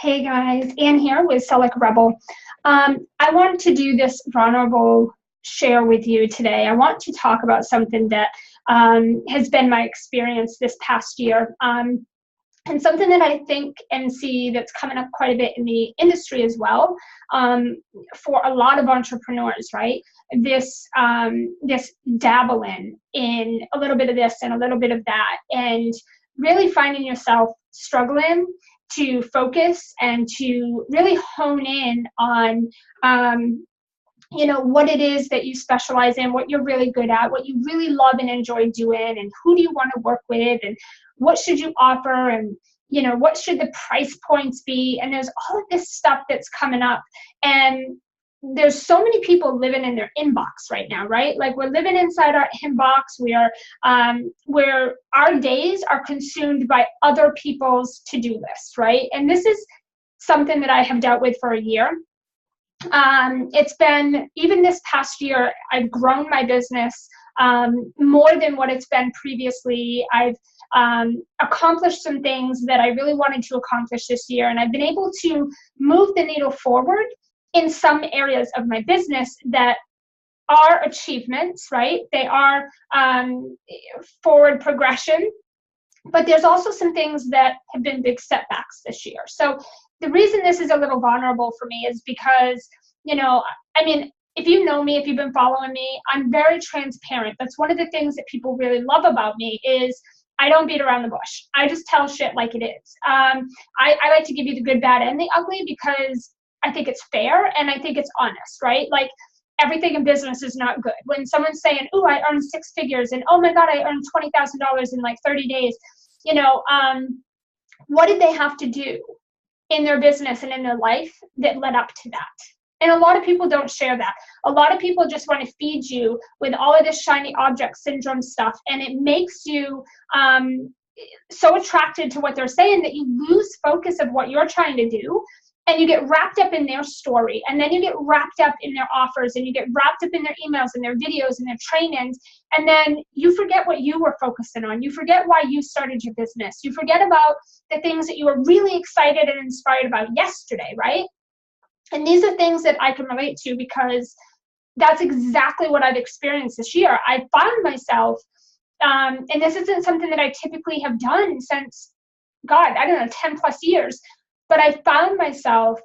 Hey guys, Anne here with Sell Like a Rebel. I want to do this vulnerable share with you today. I want to talk about something that has been my experience this past year, and something that I think and see that's coming up quite a bit in the industry as well, for a lot of entrepreneurs, right? This dabbling in a little bit of this and a little bit of that, and really finding yourself struggling to focus and to really hone in on what it is that you specialize in, what you're really good at, what you really love and enjoy doing, and who do you want to work with, and what should you offer, and what should the price points be. And there's all of this stuff that's coming up, and there's so many people living in their inbox right now, right? Like, we're living inside our inbox. We are where our days are consumed by other people's to-do lists, right? And this is something that I have dealt with for a year. It's been, even this past year, I've grown my business more than what it's been previously. I've accomplished some things that I really wanted to accomplish this year, and I've been able to move the needle forward in some areas of my business that are achievements, right? They are forward progression, but there's also some things that have been big setbacks this year. So the reason this is a little vulnerable for me is because, if you know me, if you've been following me, I'm very transparent. That's one of the things that people really love about me is I don't beat around the bush. I just tell shit like it is. I like to give you the good, bad, and the ugly because I think it's fair and I think it's honest, right? Like, everything in business is not good. When someone's saying, "Ooh, I earned six figures," and "Oh my God, I earned $20,000 in like 30 days," what did they have to do in their business and in their life that led up to that? And a lot of people don't share that. A lot of people just want to feed you with all of this shiny object syndrome stuff, and it makes you so attracted to what they're saying that you lose focus of what you're trying to do. And you get wrapped up in their story, and then you get wrapped up in their offers, and you get wrapped up in their emails and their videos and their trainings, and then you forget what you were focusing on. You forget why you started your business. You forget about the things that you were really excited and inspired about yesterday, right? And these are things that I can relate to because that's exactly what I've experienced this year. I found myself, and this isn't something that I typically have done since, God, I don't know, 10 plus years. But I found myself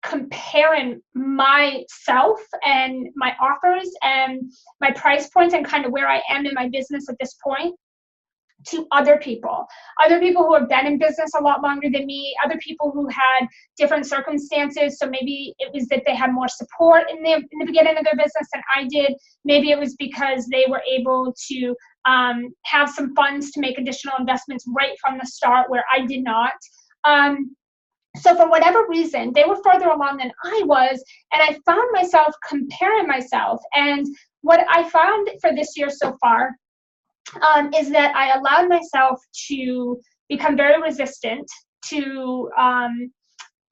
comparing myself and my offers and my price points and kind of where I am in my business at this point to other people who have been in business a lot longer than me, other people who had different circumstances. So maybe it was that they had more support in the beginning of their business than I did. Maybe it was because they were able to have some funds to make additional investments right from the start where I did not. So for whatever reason, they were further along than I was, and I found myself comparing myself. And what I found for this year so far is that I allowed myself to become very resistant to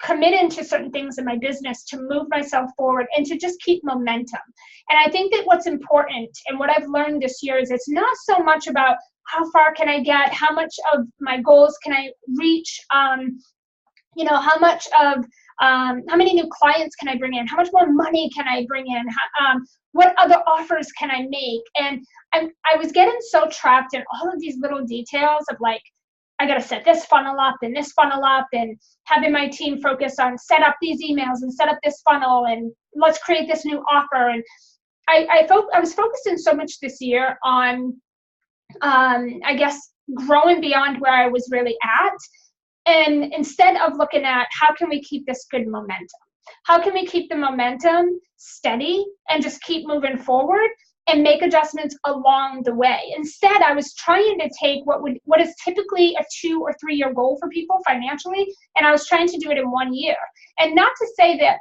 commit into certain things in my business, to move myself forward, and to just keep momentum. And I think that what's important and what I've learned this year is it's not so much about how far can I get, how much of my goals can I reach, how much of, how many new clients can I bring in? How much more money can I bring in? What other offers can I make? And I was getting so trapped in all of these little details of like, I got to set this funnel up and this funnel up, and having my team focus on set up these emails and set up this funnel and let's create this new offer. And I was focusing so much this year on, I guess, growing beyond where I was really at. And instead of looking at how can we keep this good momentum? How can we keep the momentum steady and just keep moving forward and make adjustments along the way? Instead, I was trying to take what is typically a 2 or 3 year goal for people financially, and I was trying to do it in 1 year. And not to say that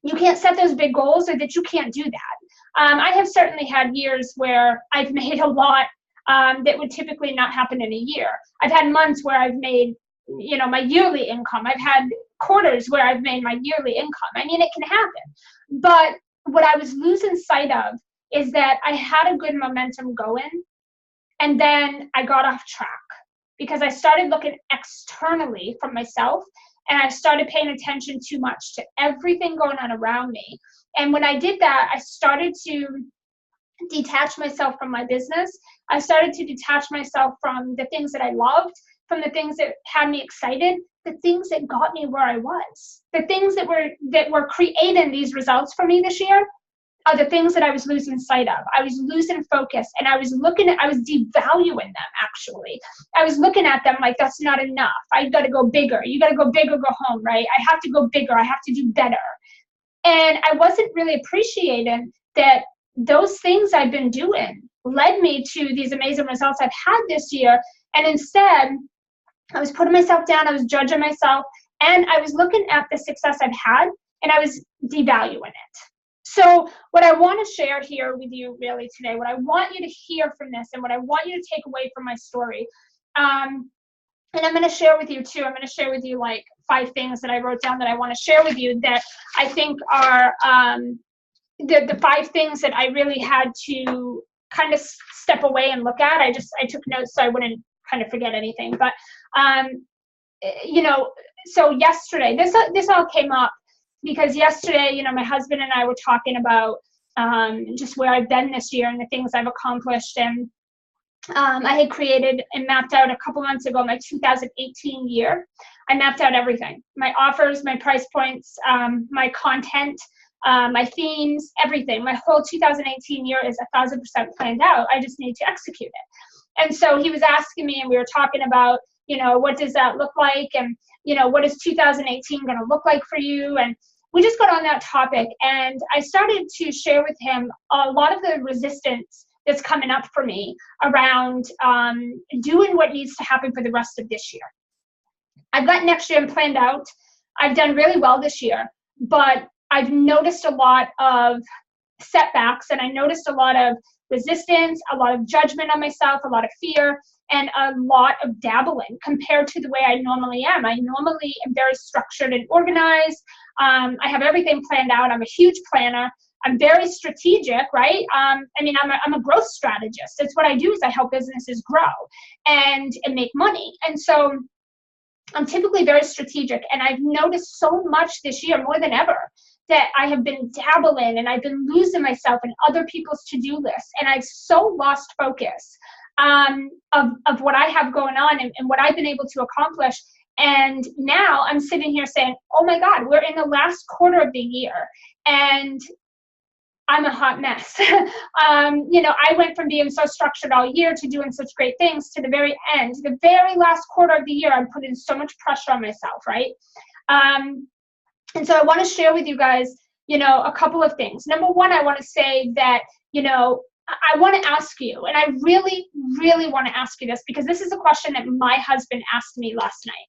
you can't set those big goals or that you can't do that. I have certainly had years where I've made a lot that would typically not happen in a year. I've had months where I've made my yearly income. I've had quarters where I've made my yearly income. I mean, it can happen. But what I was losing sight of is that I had a good momentum going, and then I got off track because I started looking externally from myself and I started paying attention too much to everything going on around me. And when I did that, I started to detach myself from my business. I started to detach myself from the things that I loved, from the things that had me excited, the things that got me where I was. The things that were creating these results for me this year are the things that I was losing sight of. I was losing focus, and I was devaluing them, actually. I was looking at them like, that's not enough. I got to go bigger. You got to go big or go home, right? I have to go bigger. I have to do better. And I wasn't really appreciating that those things I've been doing led me to these amazing results I've had this year. And instead, I was putting myself down, I was judging myself, and I was looking at the success I've had, and I was devaluing it. So what I want to share here with you really today, what I want you to hear from this, and what I want you to take away from my story, and I'm going to share with you too, I'm going to share with you like 5 things that I wrote down that I want to share with you that I think are the 5 things that I really had to kind of step away and look at. I took notes so I wouldn't kind of forget anything. But, you know, so yesterday, this all came up because yesterday, you know, my husband and I were talking about just where I've been this year and the things I've accomplished. And I had created and mapped out a couple months ago my 2018 year. I mapped out everything, my offers, my price points, my content, my themes, everything. My whole 2018 year is 1,000% planned out. I just need to execute it. And so he was asking me, and we were talking about, you know, what does that look like? And, you know, what is 2018 going to look like for you? And we just got on that topic, and I started to share with him a lot of the resistance that's coming up for me around doing what needs to happen for the rest of this year. I've got next year planned out. I've done really well this year, but I've noticed a lot of setbacks, and I noticed a lot of resistance, a lot of judgment on myself, a lot of fear, and a lot of dabbling compared to the way I normally am. I normally am very structured and organized. I have everything planned out. I'm a huge planner. I'm very strategic, right? I mean, I'm a growth strategist. That's what I do, is I help businesses grow and make money. And so I'm typically very strategic, and I've noticed so much this year, more than ever, that I have been dabbling and I've been losing myself in other people's to-do lists, and I've so lost focus of what I have going on and what I've been able to accomplish. And now I'm sitting here saying, oh my God, we're in the last quarter of the year, and I'm a hot mess. You know, I went from being so structured all year to doing such great things to the very end, the very last quarter of the year, I'm putting so much pressure on myself, right? And so I want to share with you guys, you know, a couple of things. Number one, I want to say that, you know, I want to ask you, and I really, really want to ask you this, because this is a question that my husband asked me last night.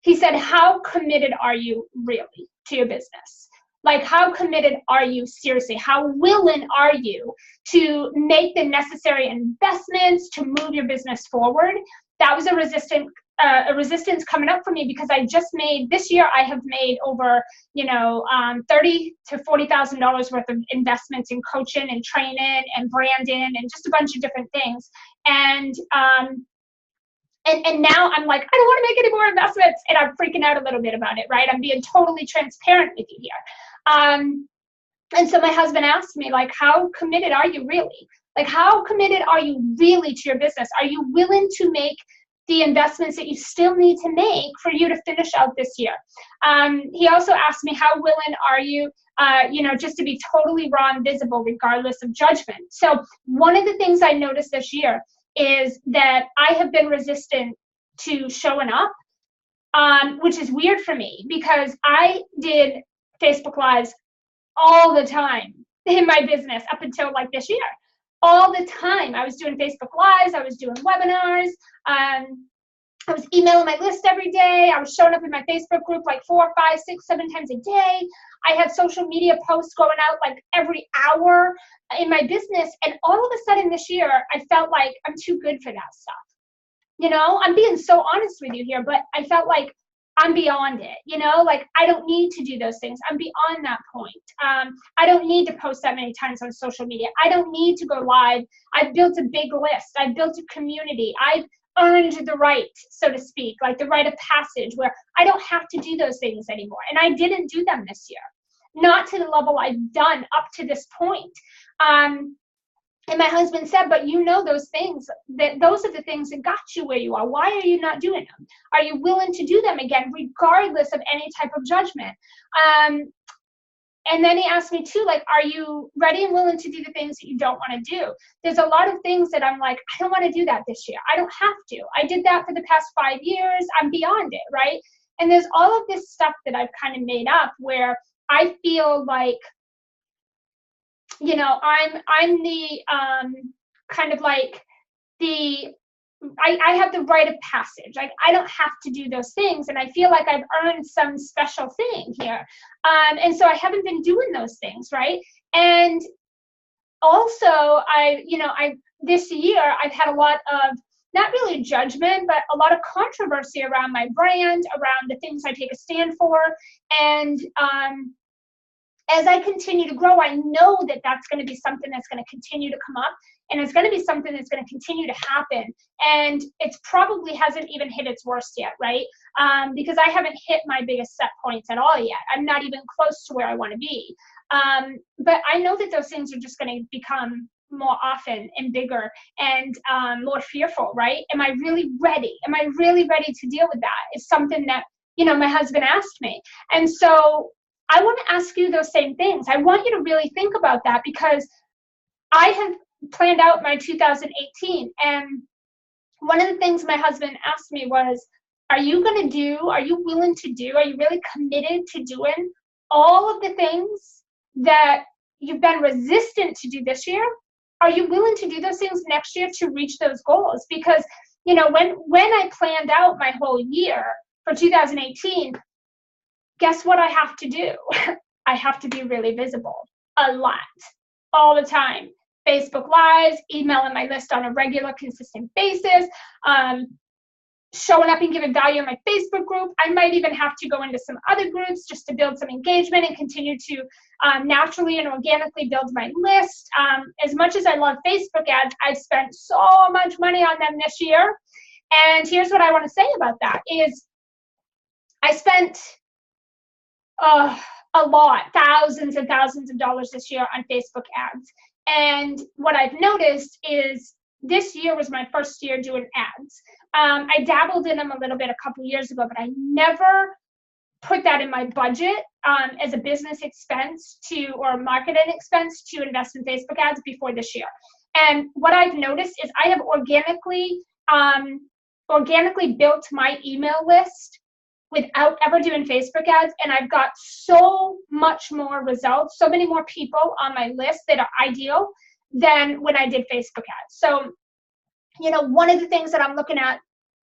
He said, how committed are you really to your business? Like, how committed are you seriously? How willing are you to make the necessary investments to move your business forward? That was a resistance coming up for me, because I just made, this year I have made over, you know, $30,000 to $40,000 worth of investments in coaching and training and branding and just a bunch of different things. And now I'm like, I don't want to make any more investments, and I'm freaking out a little bit about it, right? I'm being totally transparent with you here. And so my husband asked me, like, how committed are you really? Like, how committed are you really to your business? Are you willing to make the investments that you still need to make for you to finish out this year? He also asked me, how willing are you, you know, just to be totally raw and visible regardless of judgment? So one of the things I noticed this year is that I have been resistant to showing up, which is weird for me, because I did Facebook Lives all the time in my business up until like this year. All the time I was doing Facebook Lives, I was doing webinars, I was emailing my list every day, I was showing up in my Facebook group like 4, 5, 6, 7 times a day. I had social media posts going out like every hour in my business, and all of a sudden this year I felt like I'm too good for that stuff. You know, I'm being so honest with you here, but I felt like I'm beyond it, you know, like I don't need to do those things. I'm beyond that point. I don't need to post that many times on social media. I don't need to go live. I've built a big list. I've built a community. earned the right, so to speak, like the rite of passage, where I don't have to do those things anymore. And I didn't do them this year, not to the level I've done up to this point. And my husband said, but you know those things, that those are the things that got you where you are. Why are you not doing them? Are you willing to do them again, regardless of any type of judgment? And then he asked me too, like, are you ready and willing to do the things that you don't want to do? There's a lot of things that I'm like, I don't want to do that this year. I don't have to. I did that for the past 5 years. I'm beyond it, right? And there's all of this stuff that I've kind of made up where I feel like, you know, I'm the kind of like the, I have the rite of passage. Like, I don't have to do those things, and I feel like I've earned some special thing here. And so I haven't been doing those things, right? And also, this year I've had a lot of, not really judgment, but a lot of controversy around my brand, around the things I take a stand for. And as I continue to grow, I know that that's going to be something that's going to continue to come up, and it's going to be something that's going to continue to happen. And it's probably hasn't even hit its worst yet, right? Because I haven't hit my biggest set points at all yet. I'm not even close to where I want to be. But I know that those things are just going to become more often and bigger and more fearful, right? Am I really ready? Am I really ready to deal with that? It's something that, you know, my husband asked me. And so I want to ask you those same things. I want you to really think about that, because I have planned out my 2018. And one of the things my husband asked me was, are you willing to do, are you really committed to doing all of the things that you've been resistant to do this year? Are you willing to do those things next year to reach those goals? Because, you know, when I planned out my whole year for 2018, guess what I have to do? I have to be really visible a lot, all the time. Facebook Lives, emailing my list on a regular, consistent basis, showing up and giving value in my Facebook group. I might even have to go into some other groups just to build some engagement and continue to naturally and organically build my list. As much as I love Facebook ads, I've spent so much money on them this year. And here's what I want to say about that is I spent a lot, thousands and thousands of dollars this year on Facebook ads. And what I've noticed is this year was my first year doing ads. I dabbled in them a little bit a couple years ago, but I never put that in my budget as a business expense or a marketing expense to invest in Facebook ads before this year. And what I've noticed is I have organically built my email list without ever doing Facebook ads, and I've got so much more results, so many more people on my list that are ideal than when I did Facebook ads. So, you know, one of the things that I'm looking at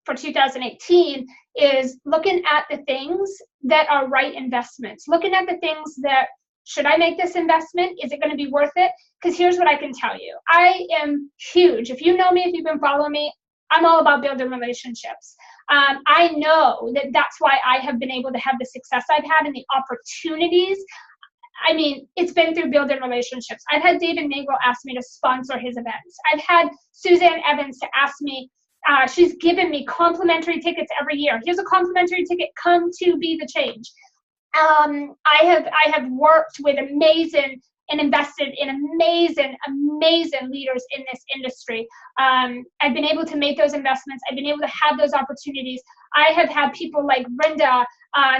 for 2018 is looking at the things that are right investments, looking at the things that, should I make this investment? Is it going to be worth it? Because here's what I can tell you. I am huge. If you know me, if you've been following me, I'm all about building relationships. I know that that's why I have been able to have the success I've had and the opportunities. I mean, it's been through building relationships. I've had David Nagel ask me to sponsor his events. I've had Suzanne Evans to ask me, she's given me complimentary tickets every year. Here's a complimentary ticket, come to Be the Change. I have worked with amazing and invested in amazing leaders in this industry. I've been able to make those investments. I've been able to have those opportunities. I have had people like Brenda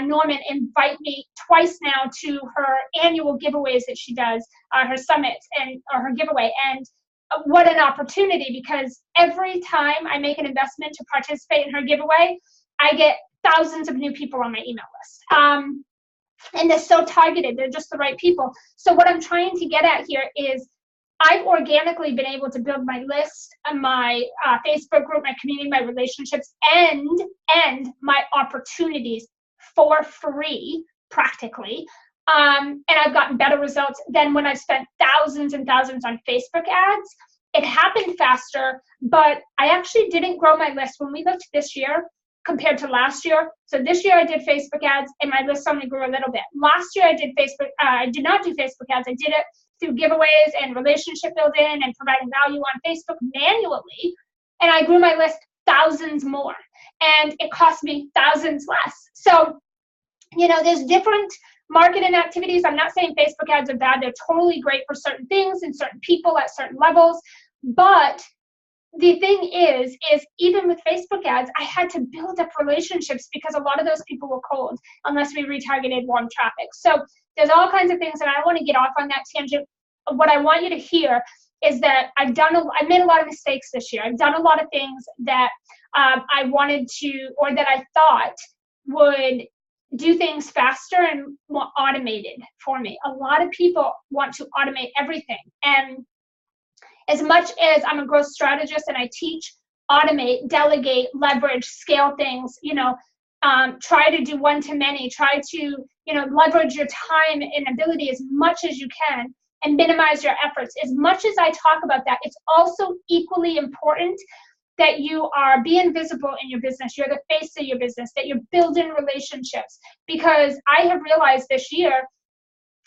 Norman invite me twice now to her annual giveaways that she does, her summits or her giveaway. And what an opportunity, because every time I make an investment to participate in her giveaway, I get thousands of new people on my email list. And they're so targeted. They're just the right people. So what I'm trying to get at here is I've organically been able to build my list, my Facebook group, my community, my relationships, and my opportunities for free, practically. And I've gotten better results than when I spent thousands and thousands on Facebook ads. It happened faster, but I actually didn't grow my list. When we looked this year, compared to last year. So this year I did Facebook ads and my list only grew a little bit. Last year I did not do Facebook ads. I did it through giveaways and relationship building and providing value on Facebook manually. And I grew my list thousands more, and it cost me thousands less. So, you know, there's different marketing activities. I'm not saying Facebook ads are bad. They're totally great for certain things and certain people at certain levels. But the thing is even with Facebook ads, I had to build up relationships because a lot of those people were cold unless we retargeted warm traffic. So there's all kinds of things, and I don't want to get off on that tangent. What I want you to hear is that I made a lot of mistakes this year. I've done a lot of things that I wanted to, or that I thought would do things faster and more automated for me. A lot of people want to automate everything. And as much as I'm a growth strategist and I teach, automate, delegate, leverage, scale things, you know, try to do one-to-many, try to, you know, leverage your time and ability as much as you can and minimize your efforts. As much as I talk about that, it's also equally important that you are being visible in your business. You're the face of your business, that you're building relationships. Because I have realized this year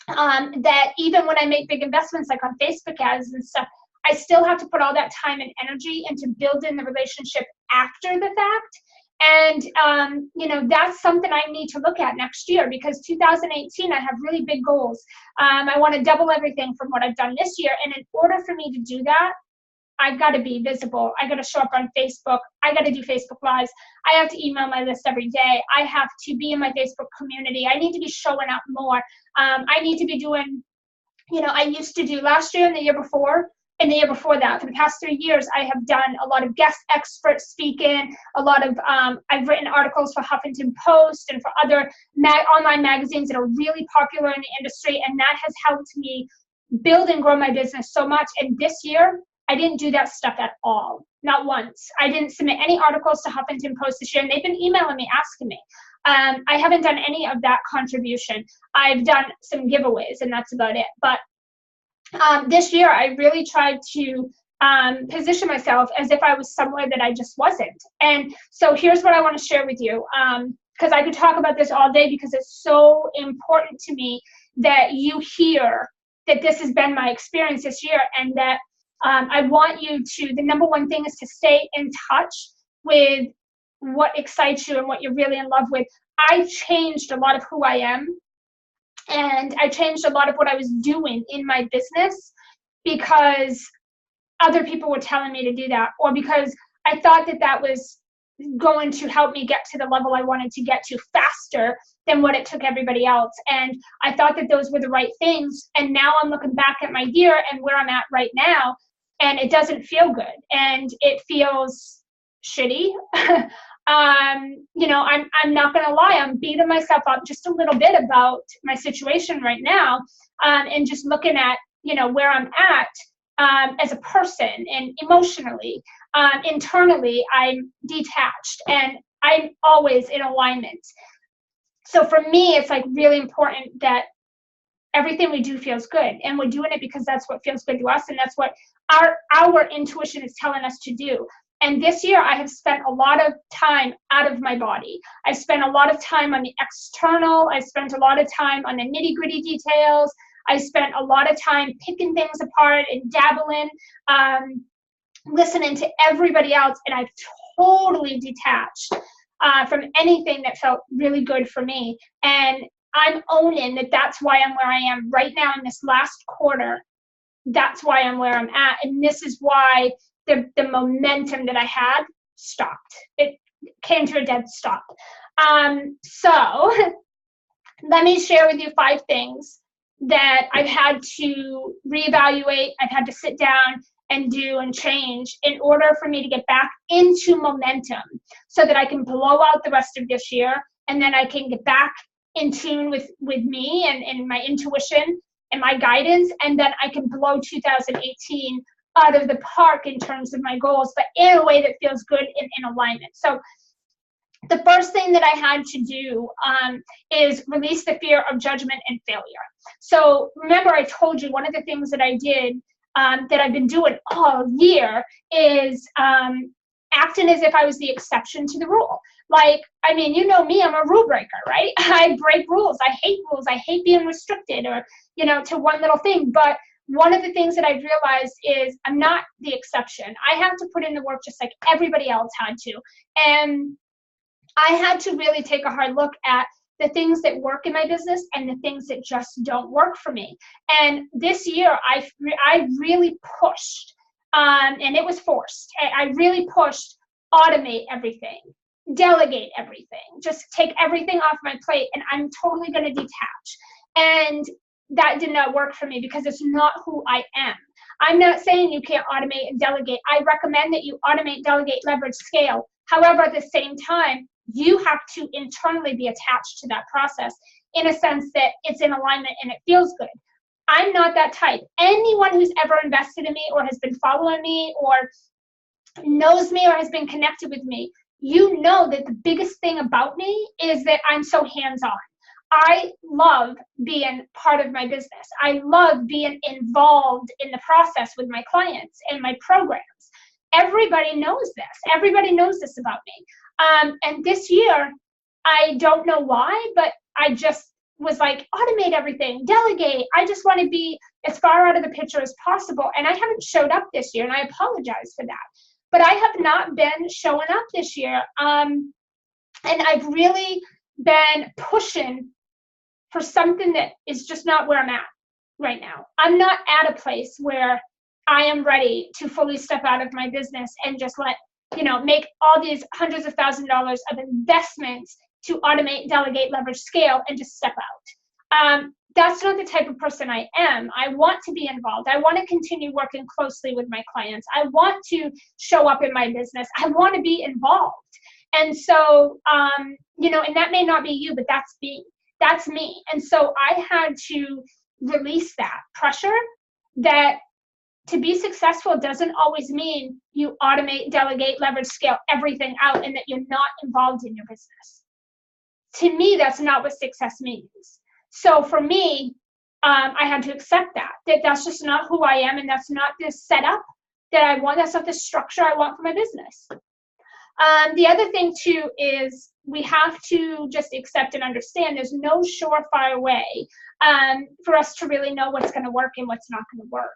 that even when I make big investments like on Facebook ads and stuff, I still have to put all that time and energy into building the relationship after the fact. And, you know, that's something I need to look at next year, because 2018, I have really big goals. I want to double everything from what I've done this year. And in order for me to do that, I've got to be visible. I got to show up on Facebook. I got to do Facebook Lives. I have to email my list every day. I have to be in my Facebook community. I need to be showing up more. I need to be doing, you know, I used to do last year and the year before, and the year before that. For the past 3 years, I have done a lot of guest expert speaking, a lot of, I've written articles for Huffington Post and for other online magazines that are really popular in the industry, and that has helped me build and grow my business so much. And this year, I didn't do that stuff at all, not once. I didn't submit any articles to Huffington Post this year, and they've been emailing me, asking me. I haven't done any of that contribution. I've done some giveaways, and that's about it. But this year, I really tried to position myself as if I was somewhere that I just wasn't. And so here's what I want to share with you, because I could talk about this all day, because it's so important to me that you hear that this has been my experience this year, and that I want you to, the number one thing is to stay in touch with what excites you and what you're really in love with. I changed a lot of who I am, and I changed a lot of what I was doing in my business because other people were telling me to do that, or because I thought that that was going to help me get to the level I wanted to get to faster than what it took everybody else. And I thought that those were the right things. And now I'm looking back at my year and where I'm at right now, and it doesn't feel good, and it feels shitty. You know, I'm not gonna lie, I'm beating myself up just a little bit about my situation right now, and just looking at, you know, where I'm at as a person, and emotionally, internally, I'm detached, and I'm always in alignment. So for me, it's like really important that everything we do feels good, and we're doing it because that's what feels good to us, and that's what our intuition is telling us to do. And this year, I have spent a lot of time out of my body. I spent a lot of time on the external. I spent a lot of time on the nitty-gritty details. I spent a lot of time picking things apart and dabbling, listening to everybody else, and I've totally detached from anything that felt really good for me. And I'm owning that that's why I'm where I am right now in this last quarter. That's why I'm where I'm at. And this is why the momentum that I had stopped. It came to a dead stop. So let me share with you 5 things that I've had to reevaluate, I've had to sit down and do and change in order for me to get back into momentum, so that I can blow out the rest of this year, and then I can get back in tune with me and my intuition and my guidance, and then I can blow 2018 out of the park in terms of my goals, but in a way that feels good and in alignment. So the first thing that I had to do is release the fear of judgment and failure. So remember, I told you one of the things that I did that I've been doing all year is acting as if I was the exception to the rule. Like, I mean, you know me, I'm a rule breaker, right? I break rules. I hate rules. I hate being restricted, or, you know, to one little thing. But one of the things that I've realized is I'm not the exception. I have to put in the work just like everybody else had to. And I had to really take a hard look at the things that work in my business and the things that just don't work for me. And this year, I really pushed, and it was forced. I really pushed, automate everything, delegate everything, just take everything off my plate, and I'm totally going to detach. And that did not work for me because it's not who I am. I'm not saying you can't automate and delegate. I recommend that you automate, delegate, leverage, scale. However, at the same time, you have to internally be attached to that process in a sense that it's in alignment and it feels good. I'm not that type. Anyone who's ever invested in me or has been following me or knows me or has been connected with me, you know that the biggest thing about me is that I'm so hands-on. I love being part of my business. I love being involved in the process with my clients and my programs. Everybody knows this. Everybody knows this about me. And this year, I don't know why, but I just was like, automate everything, delegate. I just want to be as far out of the picture as possible. And I haven't showed up this year, and I apologize for that. But I have not been showing up this year. And I've really been pushing for something that is just not where I'm at right now. I'm not at a place where I am ready to fully step out of my business and just make all these hundreds of $1,000s of investments to automate, delegate, leverage, scale, and just step out. That's not the type of person I am. I want to be involved. I want to continue working closely with my clients. I want to show up in my business. I want to be involved. And so, and that may not be you, but that's me. That's me. And so I had to release that pressure that to be successful doesn't always mean you automate, delegate, leverage, scale everything out and that you're not involved in your business. To me, that's not what success means. So for me, I had to accept that that's just not who I am, and that's not the setup that I want. That's not the structure I want for my business. The other thing too is we have to just accept and understand there's no surefire way for us to really know what's going to work and what's not going to work.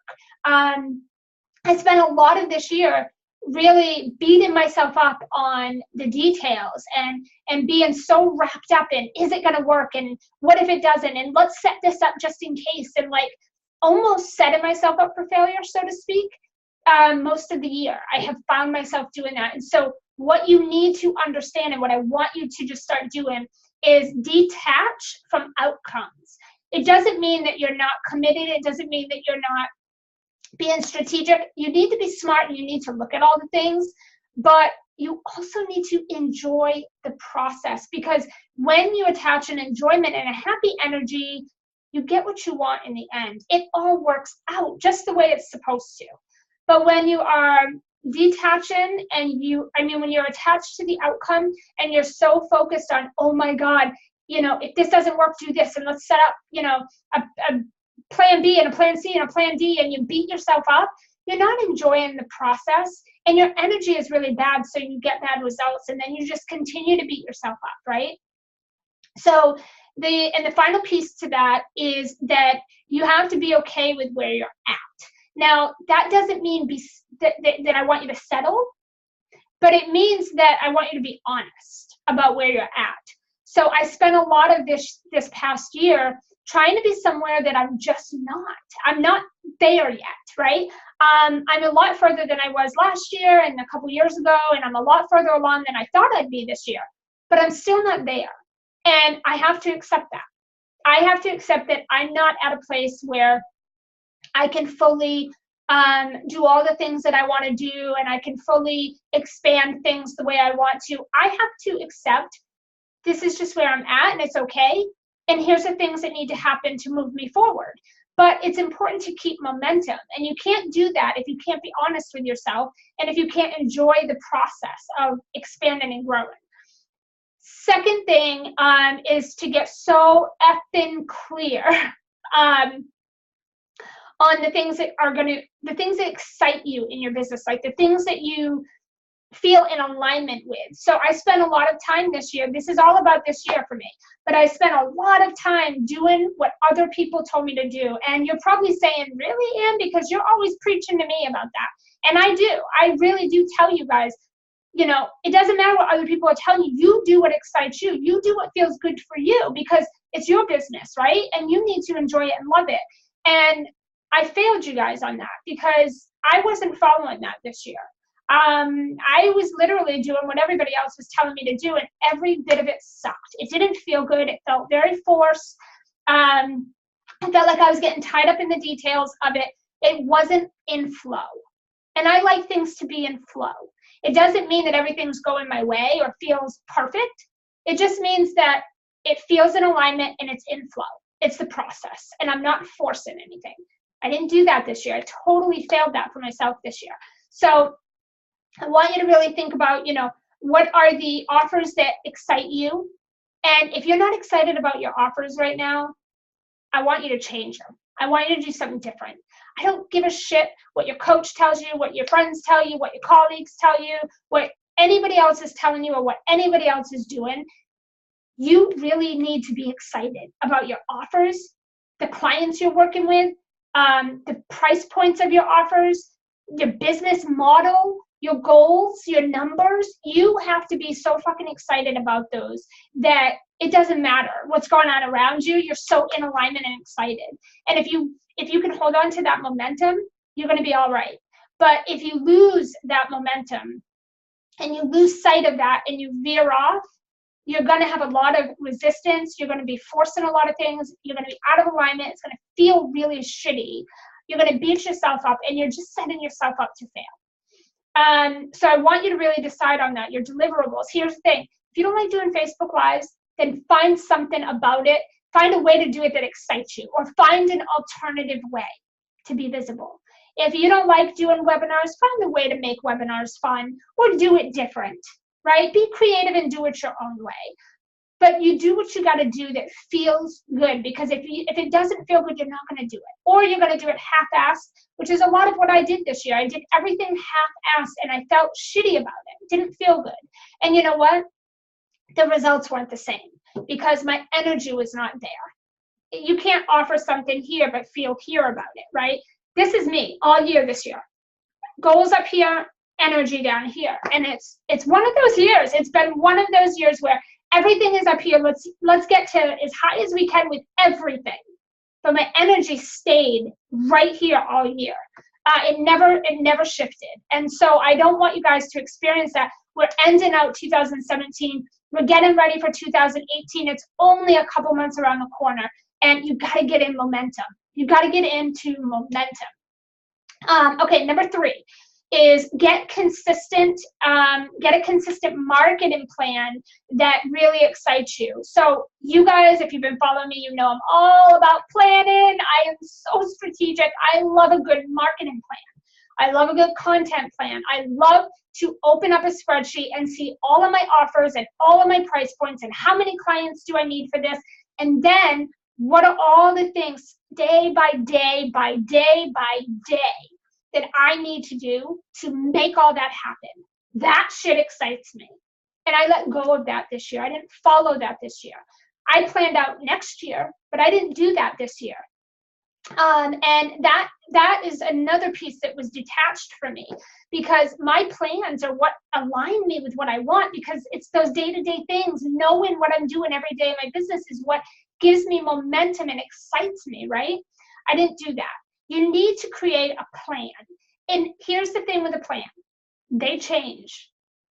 I spent a lot of this year really beating myself up on the details and being so wrapped up in, is it going to work, and what if it doesn't, and let's set this up just in case, and almost setting myself up for failure, so to speak. Most of the year I have found myself doing that. And so what you need to understand, and what I want you to just start doing, is detach from outcomes. It doesn't mean that you're not committed. It doesn't mean that you're not being strategic. You need to be smart and you need to look at all the things, but you also need to enjoy the process, because when you attach an enjoyment and a happy energy, you get what you want in the end. It all works out just the way it's supposed to. But when you are detaching and when you're attached to the outcome and you're so focused on, oh my God, if this doesn't work, do this, and let's set up, a plan B and a plan C and a plan D, and you beat yourself up, you're not enjoying the process, and your energy is really bad, so you get bad results, and then you just continue to beat yourself up, right? So the final piece to that is that you have to be okay with where you're at. Now, that doesn't mean that I want you to settle, but it means that I want you to be honest about where you're at. So I spent a lot of this past year trying to be somewhere that I'm just not. I'm not there yet, right? I'm a lot further than I was last year and a couple years ago, and I'm a lot further along than I thought I'd be this year, but I'm still not there. And I have to accept that. I have to accept that I'm not at a place where I can fully do all the things that I want to do, and I can fully expand things the way I want to. I have to accept this is just where I'm at, and it's okay. And here's the things that need to happen to move me forward. But it's important to keep momentum, and you can't do that if you can't be honest with yourself and if you can't enjoy the process of expanding and growing. Second thing is to get so effing clear on the things that excite you in your business, like the things that you feel in alignment with. So I spent a lot of time this year. This is all about this year for me. But I spent a lot of time doing what other people told me to do. And you're probably saying, really, Ann? Because you're always preaching to me about that. And I do. I really do tell you guys, you know, it doesn't matter what other people are telling you. You do what excites you. You do what feels good for you because it's your business, right? And you need to enjoy it and love it. And I failed you guys on that because I wasn't following that this year. I was literally doing what everybody else was telling me to do, and every bit of it sucked. It didn't feel good. It felt very forced. I felt like I was getting tied up in the details of it. It wasn't in flow. And I like things to be in flow. It doesn't mean that everything's going my way or feels perfect. It just means that it feels in alignment and it's in flow. It's the process, and I'm not forcing anything. I didn't do that this year. I totally failed that for myself this year. So I want you to really think about, you know, what are the offers that excite you? And if you're not excited about your offers right now, I want you to change them. I want you to do something different. I don't give a shit what your coach tells you, what your friends tell you, what your colleagues tell you, what anybody else is telling you, or what anybody else is doing. You really need to be excited about your offers, the clients you're working with, the price points of your offers, your business model, your goals, your numbers. You have to be so fucking excited about those that it doesn't matter what's going on around you. You're so in alignment and excited. And if you can hold on to that momentum, you're going to be all right. But if you lose that momentum and you lose sight of that and you veer off, you're going to have a lot of resistance. You're going to be forcing a lot of things. You're going to be out of alignment. It's going to feel really shitty. You're going to beat yourself up, and you're just setting yourself up to fail. So I want you to really decide on that, your deliverables. Here's the thing. If you don't like doing Facebook Lives, then find something about it. Find a way to do it that excites you, or find an alternative way to be visible. If you don't like doing webinars, find a way to make webinars fun, or do it different, right? Be creative and do it your own way. But you do what you got to do that feels good, because if it doesn't feel good, you're not going to do it. Or you're going to do it half-assed, which is a lot of what I did this year. I did everything half-assed, and I felt shitty about it. It didn't feel good. And you know what? The results weren't the same because my energy was not there. You can't offer something here but feel here about it, right? This is me all year this year. Goals up here, energy down here. And it's one of those years. It's been one of those years where everything is up here. Let's get to as high as we can with everything. But my energy stayed right here all year. It never shifted. And so I don't want you guys to experience that. We're ending out 2017. We're getting ready for 2018. It's only a couple months around the corner, and you got to get in momentum. You got to get into momentum. Okay, number 3 is get a consistent marketing plan that really excites you. So you guys, if you've been following me, you know I'm all about planning. I am so strategic. I love a good marketing plan. I love a good content plan. I love to open up a spreadsheet and see all of my offers and all of my price points and how many clients do I need for this. And then what are all the things day by day by day by day that I need to do to make all that happen. That shit excites me. And I let go of that this year. I didn't follow that this year. I planned out next year, but I didn't do that this year. And that is another piece that was detached from me, because my plans are what align me with what I want, because it's those day-to-day things. Knowing what I'm doing every day in my business is what gives me momentum and excites me, right? I didn't do that. You need to create a plan. And here's the thing with a plan. They change.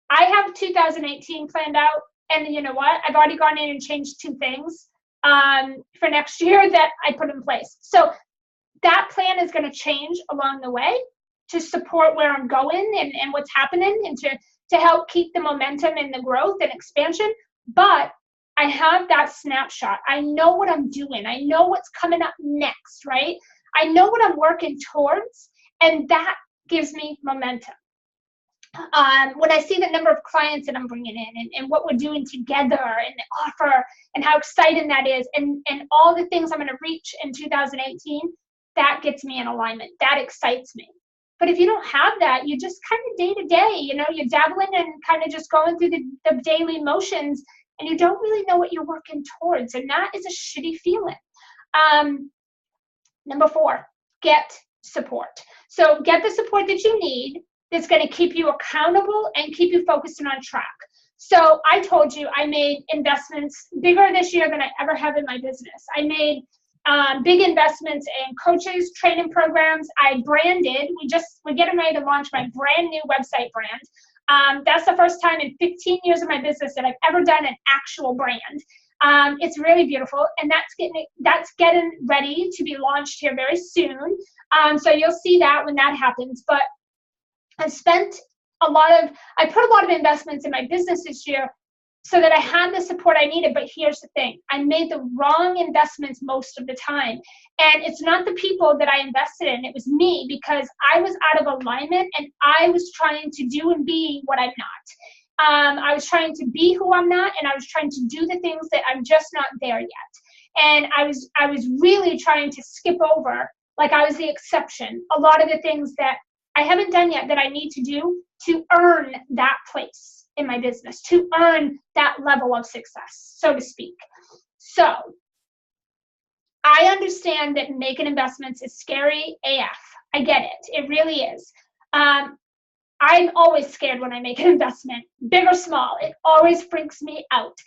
I have 2018 planned out, and you know what? I've already gone in and changed 2 things for next year that I put in place. So that plan is going to change along the way to support where I'm going and what's happening, and to help keep the momentum and the growth and expansion. But I have that snapshot. I know what I'm doing. I know what's coming up next, right? I know what I'm working towards, and that gives me momentum. When I see the number of clients that I'm bringing in, and what we're doing together, and the offer, and how exciting that is, and all the things I'm going to reach in 2018, that gets me in alignment. That excites me. But if you don't have that, you just kind of day to day, you know, you're dabbling and kind of just going through the daily motions, and you don't really know what you're working towards. And that is a shitty feeling. Number 4, get support. So get the support that you need that's going to keep you accountable and keep you focused and on track. So I told you I made investments bigger this year than I ever have in my business. I made big investments in coaches, training programs. I branded. We're getting ready to launch my brand new website brand. That's the first time in 15 years of my business that I've ever done an actual brand. It's really beautiful, and that's getting ready to be launched here very soon. So you'll see that when that happens. But I put a lot of investments in my business this year so that I had the support I needed. But here's the thing, I made the wrong investments most of the time. And it's not the people that I invested in, it was me, because I was out of alignment and I was trying to do and be what I'm not. I was trying to be who I'm not, and I was trying to do the things that I'm just not there yet. And I was really trying to skip over, like I was the exception, a lot of the things that I haven't done yet that I need to do to earn that place in my business, to earn that level of success, so to speak. So I understand that making investments is scary AF. I get it. It really is. I'm always scared when I make an investment, big or small. It always freaks me out.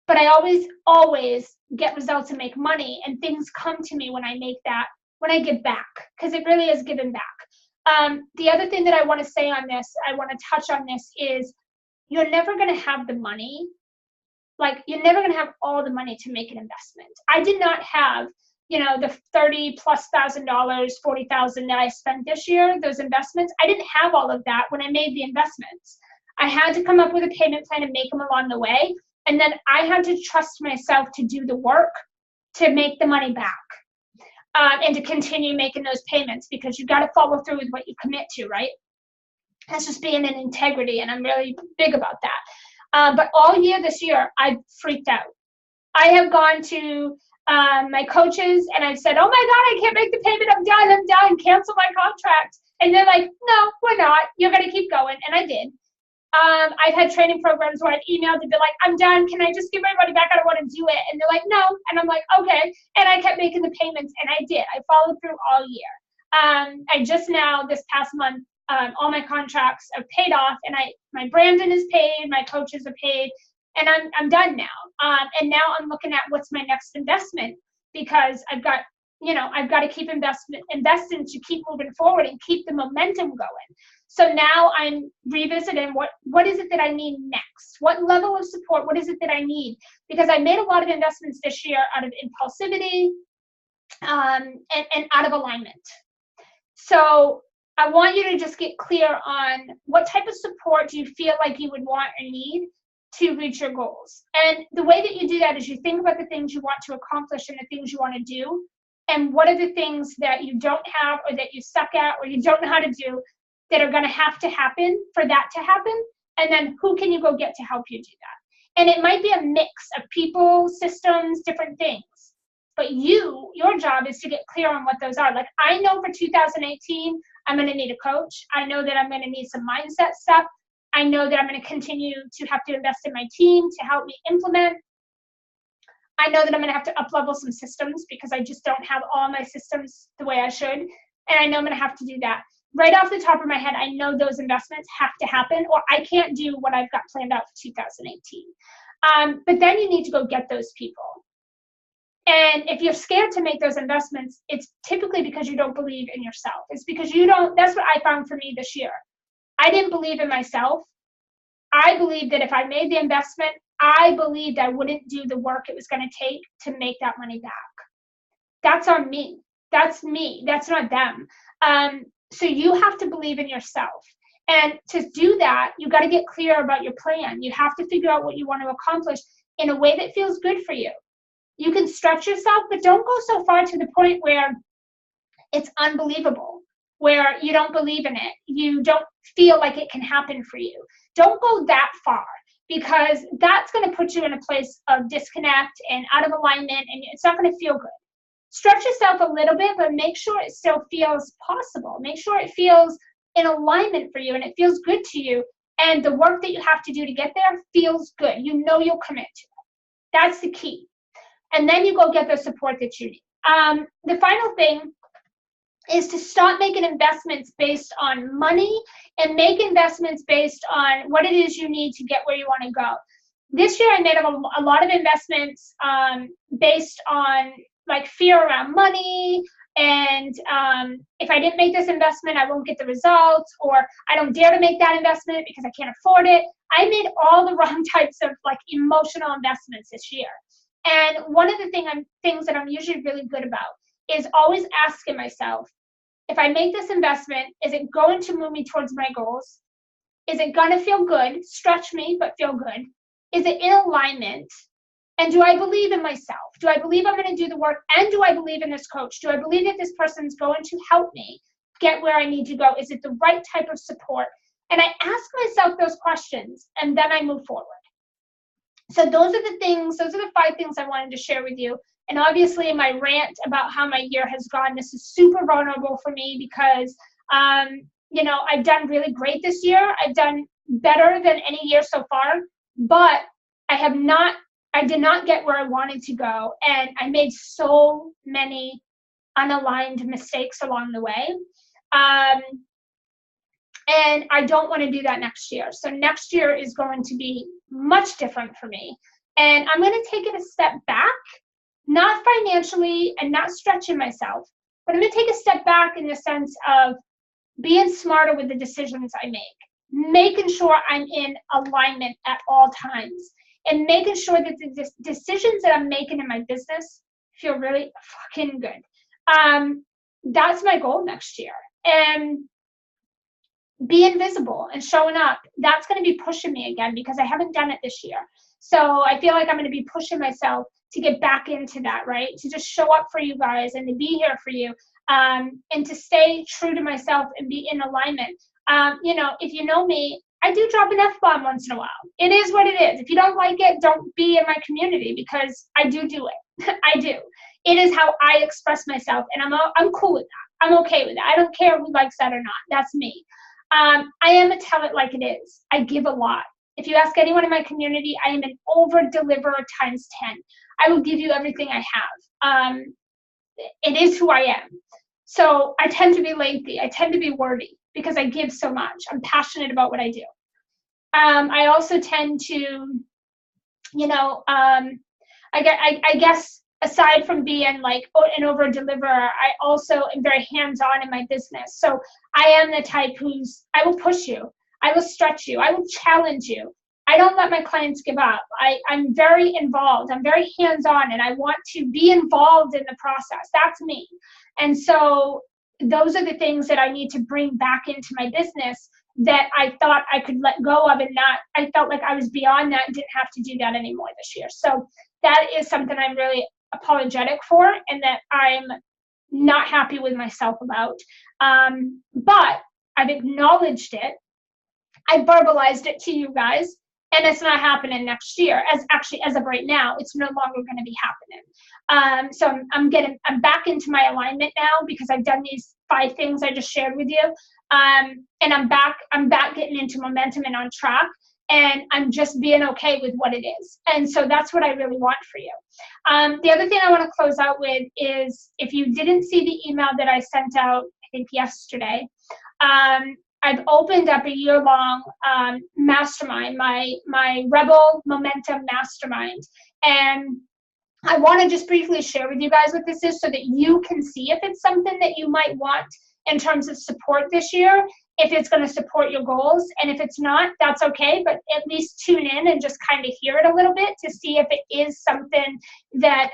But I always get results and make money, and things come to me when I give back, because it really is giving back. The other thing that I want to say on this, I want to touch on this, is you're never going to have the money. Like, you're never going to have all the money to make an investment. I did not have, the $30,000+ $40,000 that I spent this year, those investments. I didn't have all of that when I made the investments. I had to come up with a payment plan and make them along the way. And then I had to trust myself to do the work to make the money back. And to continue making those payments, because you got to follow through with what you commit to, right? That's just being in integrity, and I'm really big about that. But all year this year, I've freaked out. I have gone to my coaches and I've said, oh my God, I can't make the payment. I'm done. Cancel my contract. And they're like, no, we're not. You're going to keep going. And I did. I've had training programs where I've emailed and been like, I'm done. Can I just give my money back? I don't want to do it. And they're like, no. And I'm like, okay. And I kept making the payments, and I did. I followed through all year. I just now, this past month, all my contracts are paid off, and my Brandon is paid, my coaches are paid, and I'm done now. And now I'm looking at what's my next investment, because I've got to keep investing to keep moving forward and keep the momentum going. So now I'm revisiting what is it that I need next? What level of support? What is it that I need? Because I made a lot of investments this year out of impulsivity and out of alignment. So I want you to just get clear on what type of support do you feel like you would want or need to reach your goals. And the way that you do that is you think about the things you want to accomplish and the things you want to do, and what are the things that you don't have, or that you suck at, or you don't know how to do, that are going to happen for that to happen, and then who can you go get to help you do that? And it might be a mix of people, systems, different things. But your job is to get clear on what those are. Like, I know for 2018, I'm going to need a coach. I know that I'm going to need some mindset stuff. I know that I'm going to continue to have to invest in my team to help me implement. I know that I'm going to have to up-level some systems, because I just don't have all my systems the way I should. And I know I'm going to have to do that. Right off the top of my head, I know those investments have to happen, or I can't do what I've got planned out for 2018. But then you need to go get those people. And if you're scared to make those investments, it's typically because you don't believe in yourself. It's because that's what I found for me this year. I didn't believe in myself. I believed that if I made the investment, I believed I wouldn't do the work it was going to take to make that money back. That's on me. That's me. That's not them. So you have to believe in yourself. And to do that, you got to get clear about your plan. You have to figure out what you want to accomplish in a way that feels good for you. You can stretch yourself, but don't go so far to the point where it's unbelievable, where you don't believe in it. You don't feel like it can happen for you. Don't go that far, because that's going to put you in a place of disconnect and out of alignment, and it's not going to feel good. Stretch yourself a little bit, but make sure it still feels possible. Make sure it feels in alignment for you and it feels good to you. And the work that you have to do to get there feels good. You know you'll commit to it. That's the key. And then you go get the support that you need. The final thing is to stop making investments based on money and make investments based on what it is you need to get where you want to go. This year I made a lot of investments based on like fear around money, and if I didn't make this investment, I won't get the results, or I don't dare to make that investment because I can't afford it. I made all the wrong types of like emotional investments this year. And one of the things that I'm usually really good about is always asking myself, if I make this investment, is it going to move me towards my goals? Is it going to feel good? Stretch me, but feel good. Is it in alignment? And do I believe in myself? Do I believe I'm going to do the work? And do I believe in this coach? Do I believe that this person's going to help me get where I need to go? Is it the right type of support? And I ask myself those questions, and then I move forward. So those are the 5 things I wanted to share with you. And obviously my rant about how my year has gone, this is super vulnerable for me because, you know, I've done really great this year. I've done better than any year so far, but I did not get where I wanted to go. And I made so many unaligned mistakes along the way. And I don't want to do that next year. So next year is going to be much different for me. And I'm going to take it a step back, not financially and not stretching myself, but I'm going to take a step back in the sense of being smarter with the decisions I make, making sure I'm in alignment at all times, and making sure that the decisions that I'm making in my business feel really fucking good. That's my goal next year. And being visible and showing up, that's going to be pushing me again because I haven't done it this year. So I feel like I'm going to be pushing myself to get back into that, right? To just show up for you guys and to be here for you, and to stay true to myself and be in alignment. You know, if you know me, I do drop an F-bomb once in a while. It is what it is. If you don't like it, don't be in my community because I do it. I do. It is how I express myself, and I'm cool with that. I'm okay with it. I don't care who likes that or not. That's me. I am a tell it like it is. I give a lot. If you ask anyone in my community, I am an over-deliverer times 10. I will give you everything I have. It is who I am. So I tend to be lengthy. I tend to be wordy because I give so much. I'm passionate about what I do. I also tend to, you know, I guess aside from being like an over-deliverer, I also am very hands-on in my business. So I am the type I will push you. I will stretch you. I will challenge you. I don't let my clients give up. I'm very involved. I'm very hands-on, and I want to be involved in the process. That's me. And so those are the things that I need to bring back into my business that I thought I could let go of, and not, I felt like I was beyond that and didn't have to do that anymore this year. So that is something I'm really apologetic for and that I'm not happy with myself about. But I've acknowledged it. I verbalized it to you guys, and it's not happening next year. As of right now, it's no longer going to be happening. So I'm back into my alignment now because I've done these 5 things I just shared with you. And I'm back getting into momentum and on track. And I'm just being okay with what it is. And so that's what I really want for you. The other thing I want to close out with is, if you didn't see the email that I sent out, I think yesterday, I've opened up a year-long mastermind, my Rebel Momentum Mastermind. And I want to just briefly share with you guys what this is so that you can see if it's something that you might want in terms of support this year, if it's going to support your goals. And if it's not, that's okay, but at least tune in and just kind of hear it a little bit to see if it is something that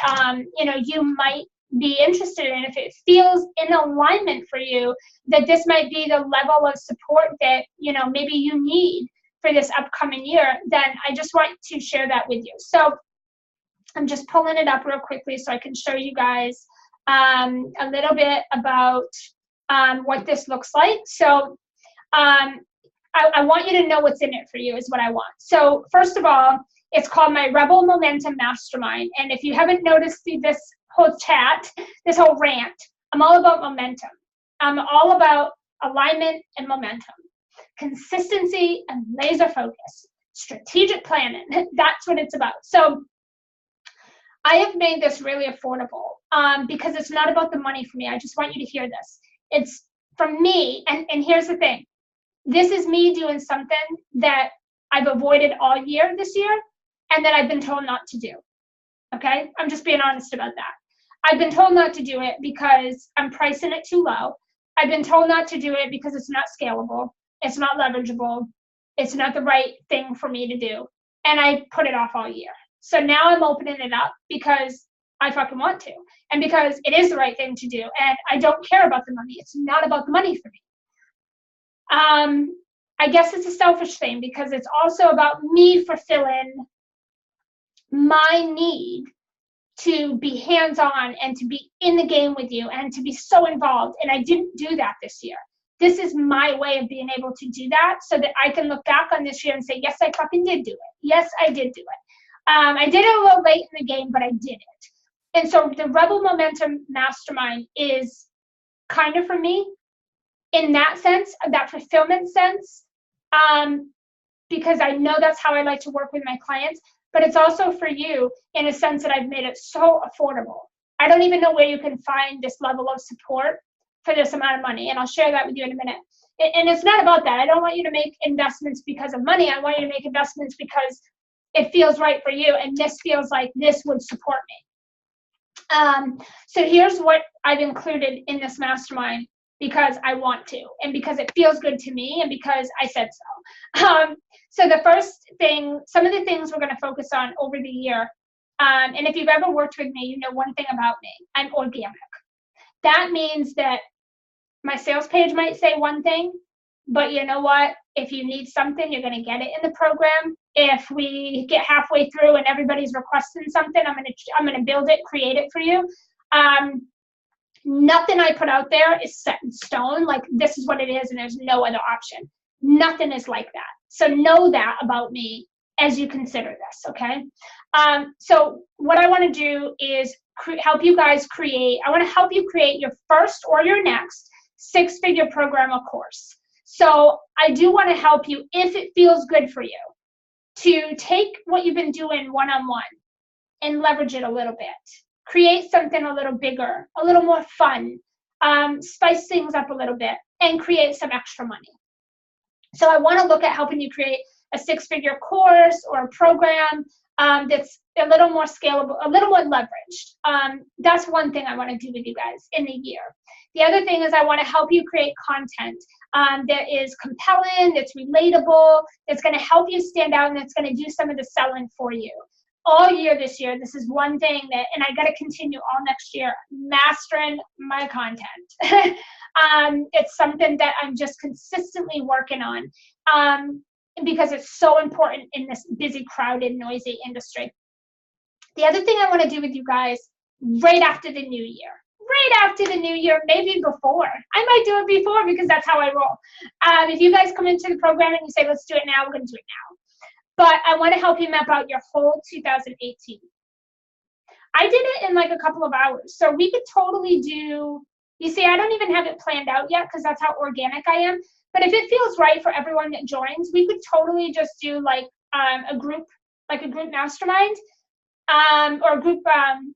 you know, you might be interested in. If it feels in alignment for you, that this might be the level of support that, you know, maybe you need for this upcoming year, then I just want to share that with you. So I'm just pulling it up real quickly so I can show you guys a little bit about what this looks like. So I want you to know what's in it for you is what I want. So first of all, it's called my Rebel Momentum Mastermind. And if you haven't noticed this whole chat, this whole rant, I'm all about momentum. I'm all about alignment and momentum, consistency and laser focus, strategic planning. That's what it's about. So I have made this really affordable because it's not about the money for me. I just want you to hear this. It's from me, and here's the thing. This is me doing something that I've avoided all year this year and that I've been told not to do. Okay? I'm just being honest about that. I've been told not to do it because I'm pricing it too low. I've been told not to do it because it's not scalable. It's not leverageable. It's not the right thing for me to do. And I put it off all year. So now I'm opening it up because I fucking want to. And because it is the right thing to do. And I don't care about the money. It's not about the money for me. I guess it's a selfish thing because it's also about me fulfilling my need to be hands-on and to be in the game with you and to be so involved. And I didn't do that this year. This is my way of being able to do that so that I can look back on this year and say, yes, I fucking did do it. Yes, I did do it. I did it a little late in the game, but I did it. And so the Rebel Momentum Mastermind is kind of for me in that sense, that fulfillment sense, because I know that's how I like to work with my clients. But it's also for you in a sense that I've made it so affordable. I don't even know where you can find this level of support for this amount of money. And I'll share that with you in a minute. And it's not about that. I don't want you to make investments because of money. I want you to make investments because it feels right for you. And this feels like this would support me. So here's what I've included in this mastermind because I want to, and because it feels good to me, and because I said so. So the first thing, some of the things we're going to focus on over the year, and if you've ever worked with me, you know one thing about me, I'm organic. That means that my sales page might say one thing, but you know what? If you need something, you're going to get it in the program. If we get halfway through and everybody's requesting something, I'm going to build it, create it for you. Nothing I put out there is set in stone. Like this is what it is, and there's no other option. Nothing is like that. So know that about me as you consider this, okay? So what I want to do is help you guys create, I want to help you create your first or your next six-figure program or course. So I do want to help you, if it feels good for you, to take what you've been doing one-on-one and leverage it a little bit. Create something a little bigger, a little more fun, spice things up a little bit, and create some extra money. So I want to look at helping you create a six-figure course or a program that's a little more scalable, a little more leveraged. That's one thing I want to do with you guys in the year. The other thing is I want to help you create content that is compelling, that's relatable, that's going to help you stand out, and that's going to do some of the selling for you. All year this year, this is one thing that, and I got to continue all next year, mastering my content. It's something that I'm just consistently working on because it's so important in this busy, crowded, noisy industry. The other thing I want to do with you guys right after the new year, maybe before. I might do it before because that's how I roll. If you guys come into the program and you say, let's do it now, we're going to do it now. But I want to help you map out your whole 2018. I did it in like a couple of hours. So we could totally do, you see, I don't even have it planned out yet because that's how organic I am. But if it feels right for everyone that joins, we could totally just do like a group mastermind or a group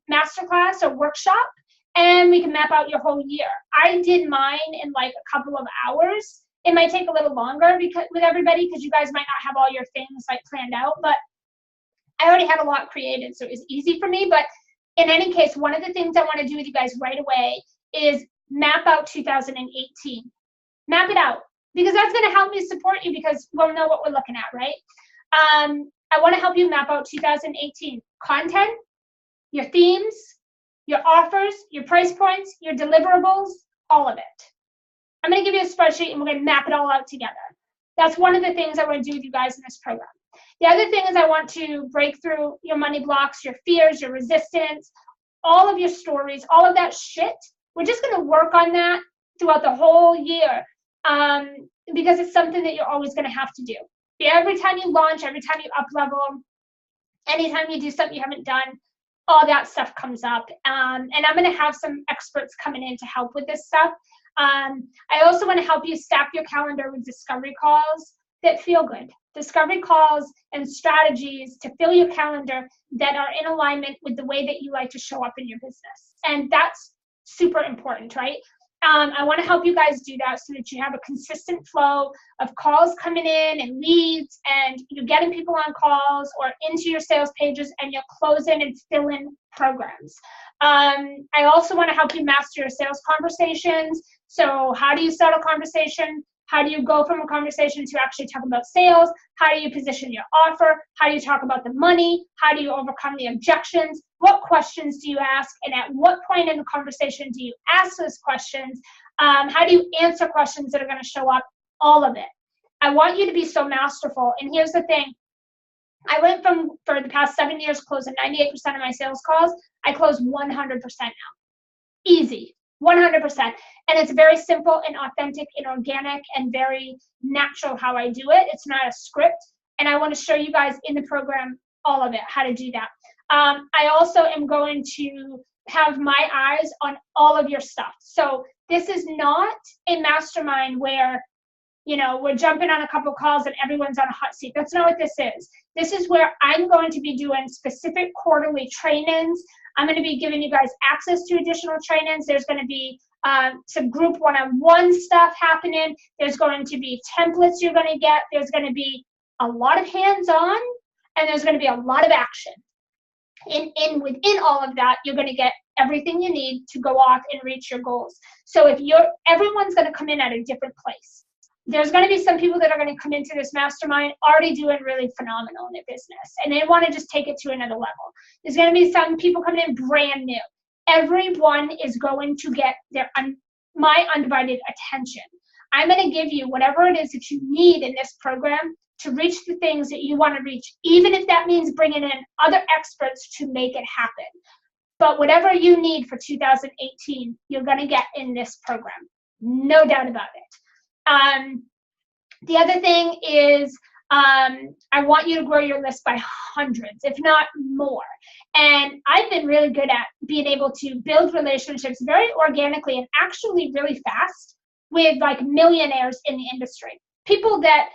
masterclass or workshop, and we can map out your whole year. I did mine in like a couple of hours. It might take a little longer because with everybody because you guys might not have all your things like planned out, but I already had a lot created, so it was easy for me. But in any case, one of the things I want to do with you guys right away is map out 2018. Map it out because that's going to help me support you because we'll know what we're looking at, right? I want to help you map out 2018 content, your themes, your offers, your price points, your deliverables, all of it. I'm going to give you a spreadsheet and we're going to map it all out together. That's one of the things I want to do with you guys in this program. The other thing is I want to break through your money blocks, your fears, your resistance, all of your stories, all of that shit. We're just going to work on that throughout the whole year because it's something that you're always going to have to do. Every time you launch, every time you up level, anytime you do something you haven't done, all that stuff comes up. And I'm going to have some experts coming in to help with this stuff. I also want to help you staff your calendar with discovery calls that feel good. Discovery calls and strategies to fill your calendar that are in alignment with the way that you like to show up in your business. And that's super important, right? I want to help you guys do that so that you have a consistent flow of calls coming in and leads, and you're getting people on calls or into your sales pages, and you're closing and filling programs. I also want to help you master your sales conversations. So how do you start a conversation? How do you go from a conversation to actually talk about sales? How do you position your offer? How do you talk about the money? How do you overcome the objections? What questions do you ask? And at what point in the conversation do you ask those questions? How do you answer questions that are going to show up? All of it. I want you to be so masterful. And here's the thing. I went from, for the past 7 years, closing 98% of my sales calls. I close 100% now. Easy. 100%. And it's very simple and authentic and organic and very natural how I do it. It's not a script. And I want to show you guys in the program all of it, how to do that. I also am going to have my eyes on all of your stuff. So this is not a mastermind where, you know, we're jumping on a couple calls and everyone's on a hot seat. That's not what this is. This is where I'm going to be doing specific quarterly trainings. I'm going to be giving you guys access to additional trainings. There's going to be some group one-on-one stuff happening. There's going to be templates you're going to get. There's going to be a lot of hands-on, and there's going to be a lot of action. Within all of that, you're going to get everything you need to go off and reach your goals. So if everyone's going to come in at a different place. There's going to be some people that are going to come into this mastermind already doing really phenomenal in their business, and they want to just take it to another level. There's going to be some people coming in brand new. Everyone is going to get my undivided attention. I'm going to give you whatever it is that you need in this program to reach the things that you want to reach, even if that means bringing in other experts to make it happen. But whatever you need for 2018, you're going to get in this program. No doubt about it. The other thing is I want you to grow your list by hundreds, if not more. And I've been really good at being able to build relationships very organically and actually really fast with like millionaires in the industry. People that,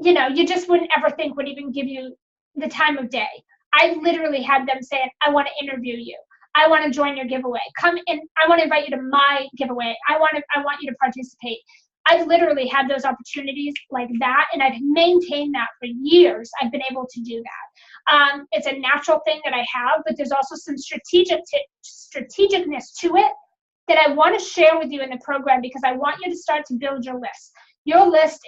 you know, you just wouldn't ever think would even give you the time of day. I literally had them saying, I want to interview you. I want to join your giveaway. Come in. I want to invite you to my giveaway. I want you to participate. I've literally had those opportunities like that, and I've maintained that for years. I've been able to do that. It's a natural thing that I have, but there's also some strategicness to it that I want to share with you in the program, because I want you to start to build your list. Your list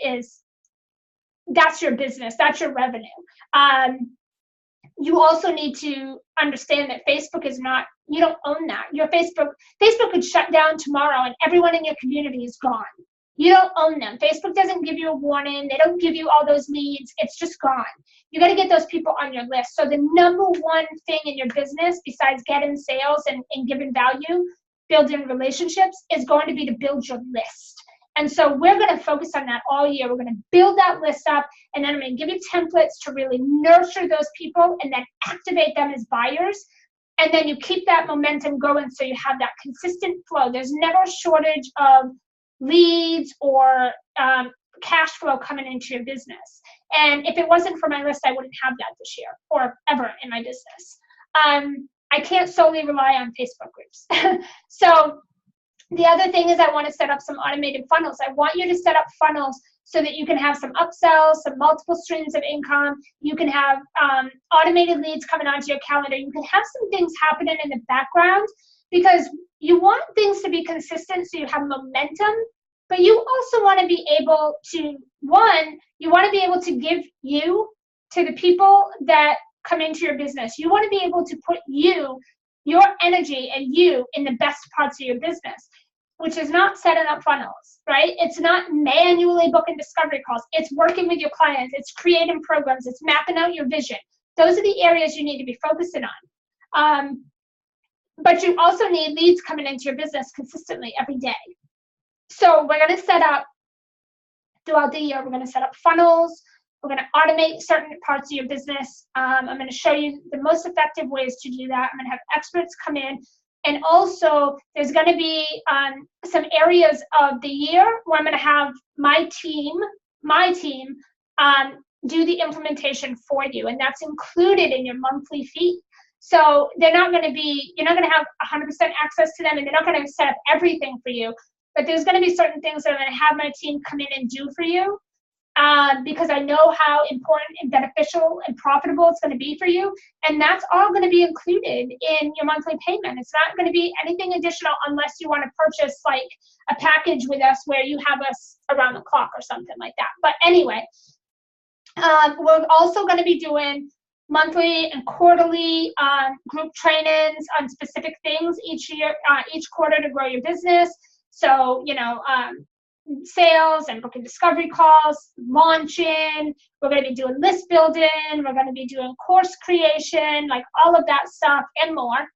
that's your business. That's your revenue. You also need to understand that Facebook is not, you don't own that. Your Facebook could shut down tomorrow and everyone in your community is gone. You don't own them. Facebook doesn't give you a warning. They don't give you all those leads. It's just gone. You got to get those people on your list. So the number one thing in your business, besides getting sales and giving value, building relationships, is going to be to build your list. And so we're going to focus on that all year. We're going to build that list up, and then I'm going to give you templates to really nurture those people and then activate them as buyers. And then you keep that momentum going so you have that consistent flow. There's never a shortage of leads or cash flow coming into your business. And if it wasn't for my list, I wouldn't have that this year or ever in my business. I can't solely rely on Facebook groups. So the other thing is I want to set up some automated funnels. I want you to set up funnels so that you can have some upsells, some multiple streams of income. You can have automated leads coming onto your calendar. You can have some things happening in the background, because you want things to be consistent so you have momentum, but you also want to be able to, you want to be able to give you to the people that come into your business. You want to be able to put your energy and you in the best parts of your business, which is not setting up funnels, right? It's not manually booking discovery calls. It's working with your clients. It's creating programs. It's mapping out your vision. Those are the areas you need to be focusing on. But you also need leads coming into your business consistently every day. So we're going to set up, throughout the year, we're going to set up funnels. We're going to automate certain parts of your business. I'm going to show you the most effective ways to do that. I'm going to have experts come in. And also, there's going to be some areas of the year where I'm going to have my team do the implementation for you. And that's included in your monthly fee. So you're not going to have 100% access to them, and they're not going to set up everything for you. But there's going to be certain things that I'm going to have my team come in and do for you, because I know how important and beneficial and profitable it's going to be for you. And that's all going to be included in your monthly payment. It's not going to be anything additional unless you want to purchase like a package with us where you have us around the clock or something like that. But anyway, we're also going to be doing monthly and quarterly group trainings on specific things each quarter to grow your business. So, sales and booking discovery calls, launching. We're going to be doing list building. We're going to be doing course creation, like all of that stuff and more.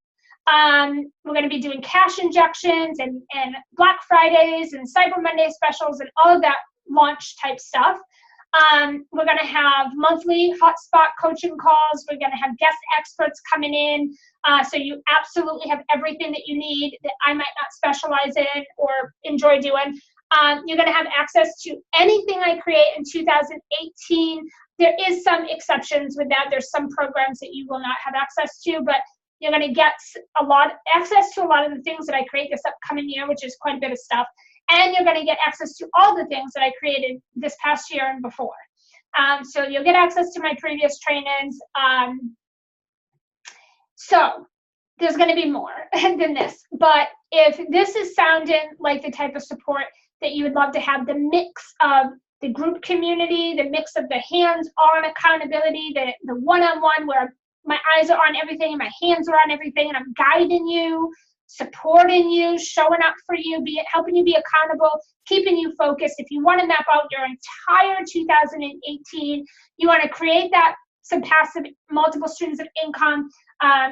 We're going to be doing cash injections and Black Fridays and Cyber Monday specials and all of that launch type stuff. We're going to have monthly hotspot coaching calls. We're going to have guest experts coming in. So you absolutely have everything that you need that I might not specialize in or enjoy doing. You're going to have access to anything I create in 2018. There is some exceptions with that. There's some programs that you will not have access to, but you're going to get access to a lot of the things that I create this upcoming year, which is quite a bit of stuff. And you're going to get access to all the things that I created this past year and before. So you'll get access to my previous trainings. So there's going to be more than this. But if this is sounding like the type of support that you would love to have, the mix of the group community, the mix of the hands-on accountability, the one-on-one where my eyes are on everything and my hands are on everything and I'm guiding you, supporting you, showing up for you, helping you be accountable, keeping you focused. If you want to map out your entire 2018, you want to create some passive multiple streams of income,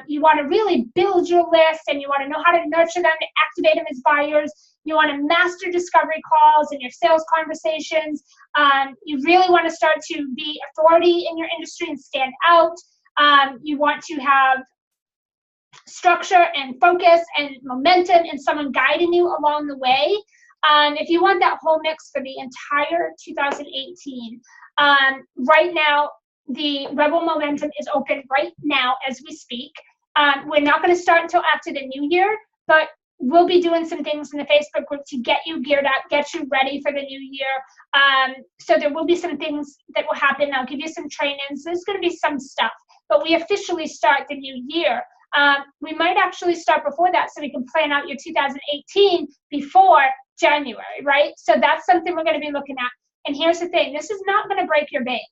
you want to really build your list and you want to know how to nurture them to activate them as buyers, you want to master discovery calls and your sales conversations, you really want to start to be authority in your industry and stand out, you want to have structure and focus and momentum and someone guiding you along the way. If you want that whole mix for the entire 2018, right now, the Rebel Momentum is open right now as we speak. We're not going to start until after the new year, but we'll be doing some things in the Facebook group to get you geared up, get you ready for the new year. So there will be some things that will happen. I'll give you some trainings. There's going to be some stuff, but we officially start the new year. We might actually start before that so we can plan out your 2018 before January, right? So that's something we're going to be looking at. And here's the thing, this is not going to break your bank.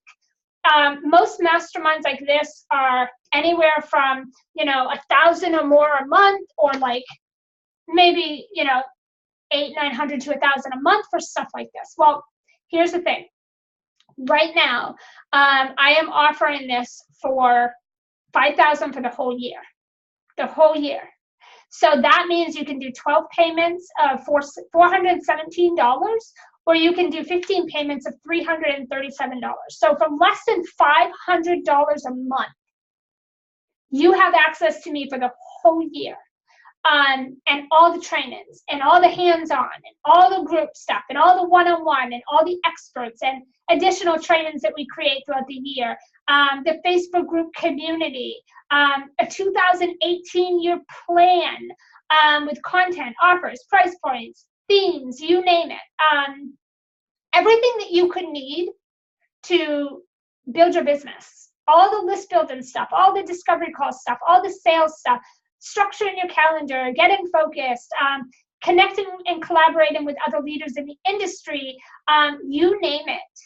Most masterminds like this are anywhere from, $1,000 or more a month, or like maybe, $800-900 to $1,000 a month for stuff like this. Well, here's the thing. Right now, I am offering this for $5,000 for the whole year. The whole year. So that means you can do 12 payments for $417, or you can do 15 payments of $337. So for less than $500 a month, you have access to me for the whole year. And all the trainings and all the hands-on and all the group stuff and all the one-on-one and all the experts and additional trainings that we create throughout the year, the Facebook group community, a 2018 year plan with content, offers, price points, themes, you name it. Everything that you could need to build your business, all the list building stuff, all the discovery call stuff, all the sales stuff, structuring your calendar, getting focused, connecting and collaborating with other leaders in the industry, you name it.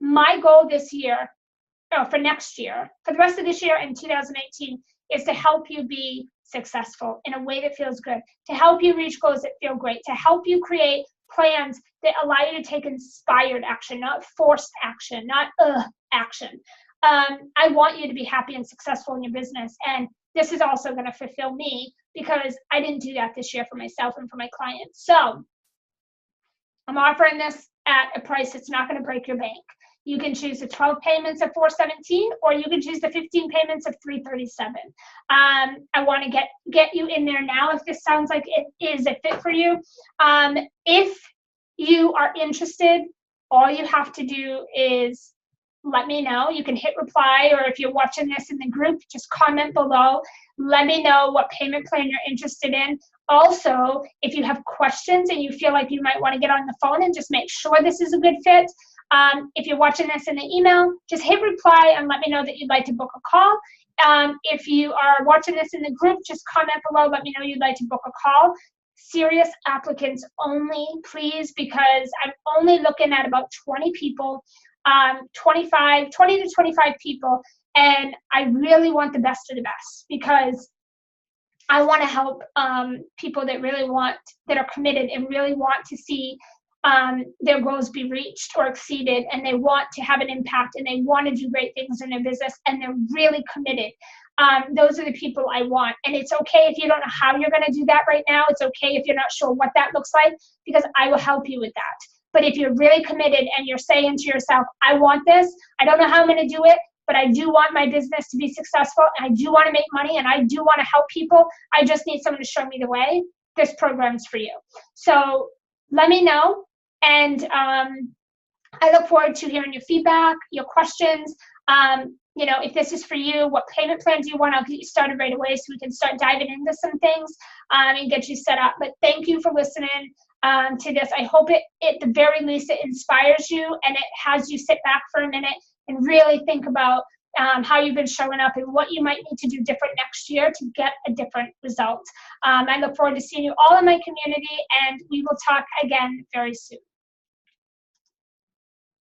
My goal this year, for next year, for the rest of this year and 2018, is to help you be successful in a way that feels good, to help you reach goals that feel great, to help you create plans that allow you to take inspired action, not forced action, not action. I want you to be happy and successful in your business, and this is also going to fulfill me because I didn't do that this year for myself and for my clients. So I'm offering this at a price that's not going to break your bank. You can choose the 12 payments of $417, or you can choose the 15 payments of $337. I want to get you in there now if this sounds like it is a fit for you. If you are interested, all you have to do is let me know. You can hit reply, or if you're watching this in the group, just comment below. Let me know what payment plan you're interested in. Also, if you have questions and you feel like you might want to get on the phone and just make sure this is a good fit, if you're watching this in the email, just hit reply and let me know that you'd like to book a call. If you are watching this in the group, just comment below, let me know you'd like to book a call. Serious applicants only, please, because I'm only looking at about 20 people, 20 to 25 people, and I really want the best of the best, because I want to help people that are committed and really want to see their goals be reached or exceeded, and they want to have an impact, and they want to do great things in their business, and they're really committed. Those are the people I want. And it's okay if you don't know how you're going to do that right now. It's okay if you're not sure what that looks like, because I will help you with that. But if you're really committed and you're saying to yourself, I want this, I don't know how I'm going to do it, but I do want my business to be successful, and I do want to make money, and I do want to help people, I just need someone to show me the way, this program's for you. So let me know, and I look forward to hearing your feedback, your questions. You know, if this is for you, what payment plans you want, I'll get you started right away so we can start diving into some things and get you set up. But thank you for listening to this. I hope it, at the very least, it inspires you and it has you sit back for a minute and really think about how you've been showing up and what you might need to do different next year to get a different result. I look forward to seeing you all in my community, and we will talk again very soon.